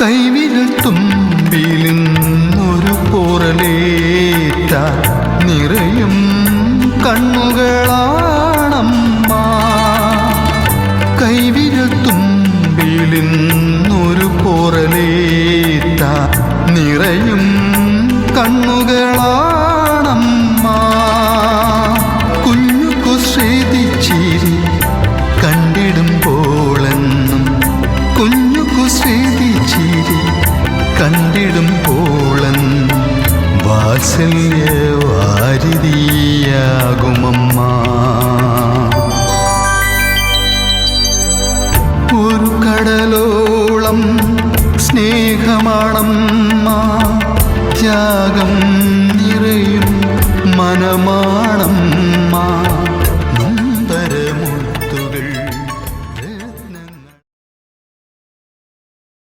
കൈവിരൽ തുമ്പിലിന്നൊരു പോറലേറ്റ നിറയും കണ്ണുകളാണമ്മ. കൈവിരൽ തുമ്പിലിന്നൊരു പോറലേറ്റ നിറയും കണ്ണുകളാണമ്മ. കുഞ്ഞു കുസൃതിച്ചിരി കണ്ടിടുമ്പോളെന്നും കുഞ്ഞു കുസൃതിച്ചിരി കണ്ടിടുമ്പോളെന്നും വാത്സല്യവാരിധിയാകുമമ്മ. ഒരു കടലോളം സ്നേഹമാണമ്മ, ത്യാഗം